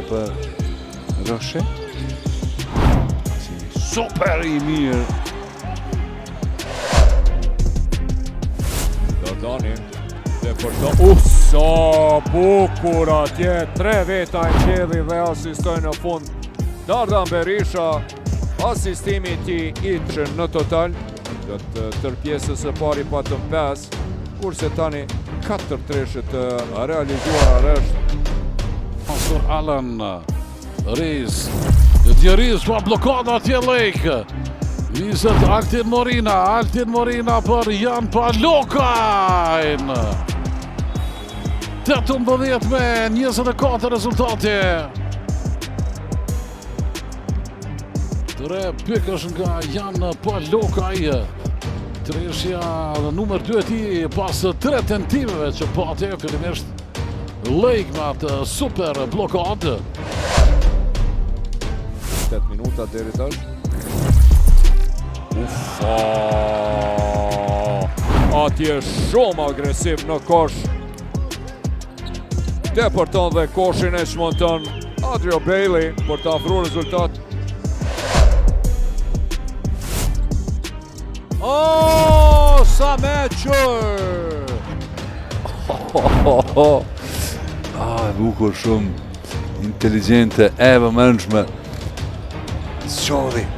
për Roshe. Super i mirë. Dardani dhe përdo sa bukur atje, 3 veta i qedhi dhe asistoj në fund. Dardan Berisha, asistimi ti iqë në total. Do të tër pjesës e pari patëm 5, kurse tani 4 treshet të realizuar është. Mansur Alan, Riz, Djeriz pa blokada atje Lejkë. Vizet Altin Morina për Jan Palokajn. 18 me 24 rezultati. 3 pikësh nga Jan Palokaj. Treshja numër 2 ti pas 3 tentimeve që pati fillimisht Lejk me atë super blokadë. 8 minuta deri tash. Atje shumë agresiv në kosh. Depërton dhe koshin e shmonton Adrio Bailey për të afruar rezultat. Sa meqër! E bukur shumë, inteligente, e vëmendshme. Sqodhi.